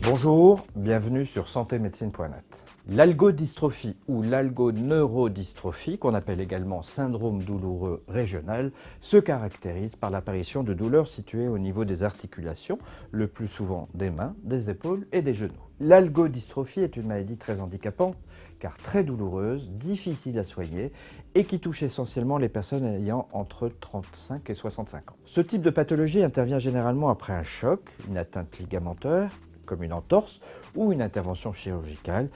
Bonjour, bienvenue sur santémédecine.net. L'algodystrophie ou l'algoneurodystrophie, qu'on appelle également syndrome douloureux régional, se caractérise par l'apparition de douleurs situées au niveau des articulations, le plus souvent des mains, des épaules et des genoux. L'algodystrophie est une maladie très handicapante, car très douloureuse, difficile à soigner et qui touche essentiellement les personnes ayant entre 35 et 65 ans. Ce type de pathologie intervient généralement après un choc, une atteinte ligamentaire, comme une entorse ou une intervention chirurgicale,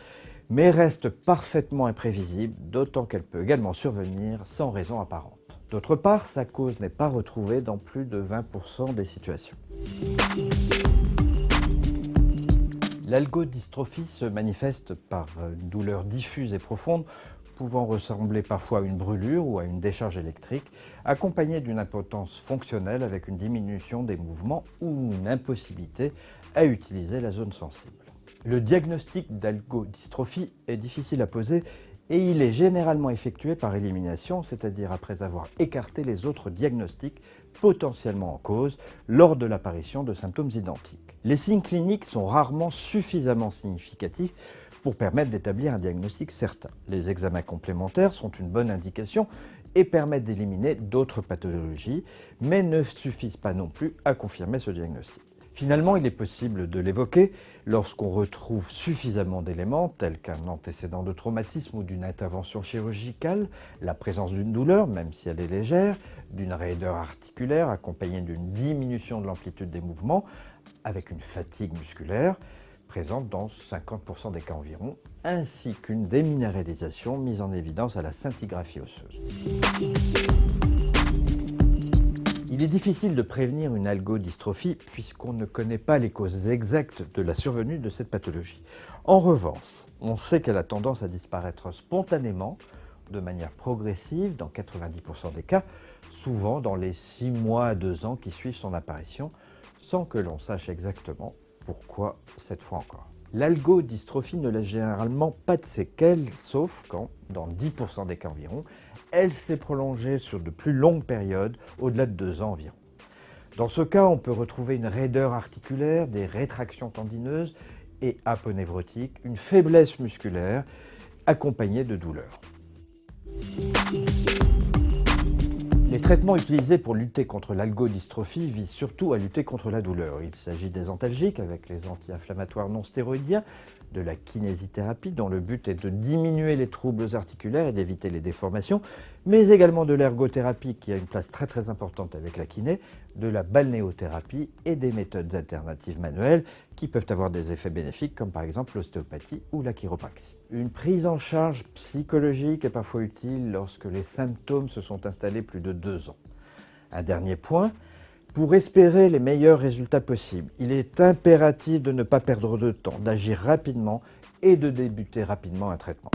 mais reste parfaitement imprévisible, d'autant qu'elle peut également survenir sans raison apparente. D'autre part, sa cause n'est pas retrouvée dans plus de 20% des situations. L'algodystrophie se manifeste par une douleur diffuse et profonde, pouvant ressembler parfois à une brûlure ou à une décharge électrique, accompagnée d'une impotence fonctionnelle avec une diminution des mouvements ou une impossibilité à utiliser la zone sensible. Le diagnostic d'algodystrophie est difficile à poser et il est généralement effectué par élimination, c'est-à-dire après avoir écarté les autres diagnostics potentiellement en cause lors de l'apparition de symptômes identiques. Les signes cliniques sont rarement suffisamment significatifs pour permettre d'établir un diagnostic certain. Les examens complémentaires sont une bonne indication et permettent d'éliminer d'autres pathologies, mais ne suffisent pas non plus à confirmer ce diagnostic. Finalement, il est possible de l'évoquer lorsqu'on retrouve suffisamment d'éléments tels qu'un antécédent de traumatisme ou d'une intervention chirurgicale, la présence d'une douleur, même si elle est légère, d'une raideur articulaire accompagnée d'une diminution de l'amplitude des mouvements, avec une fatigue musculaire, présente dans 50% des cas environ, ainsi qu'une déminéralisation mise en évidence à la scintigraphie osseuse. Il est difficile de prévenir une algodystrophie puisqu'on ne connaît pas les causes exactes de la survenue de cette pathologie. En revanche, on sait qu'elle a tendance à disparaître spontanément, de manière progressive dans 90% des cas, souvent dans les 6 mois à 2 ans qui suivent son apparition, sans que l'on sache exactement pourquoi cette fois encore. L'algodystrophie ne laisse généralement pas de séquelles, sauf quand, dans 10% des cas environ, elle s'est prolongée sur de plus longues périodes, au-delà de 2 ans environ. Dans ce cas, on peut retrouver une raideur articulaire, des rétractions tendineuses et aponévrotiques, une faiblesse musculaire accompagnée de douleurs. Les traitements utilisés pour lutter contre l'algodystrophie visent surtout à lutter contre la douleur. Il s'agit des antalgiques avec les anti-inflammatoires non stéroïdiens, de la kinésithérapie dont le but est de diminuer les troubles articulaires et d'éviter les déformations, mais également de l'ergothérapie qui a une place très importante avec la kiné, de la balnéothérapie et des méthodes alternatives manuelles qui peuvent avoir des effets bénéfiques comme par exemple l'ostéopathie ou la chiropraxie. Une prise en charge psychologique est parfois utile lorsque les symptômes se sont installés plus de 2 ans. Un dernier point, pour espérer les meilleurs résultats possibles, il est impératif de ne pas perdre de temps, d'agir rapidement et de débuter rapidement un traitement.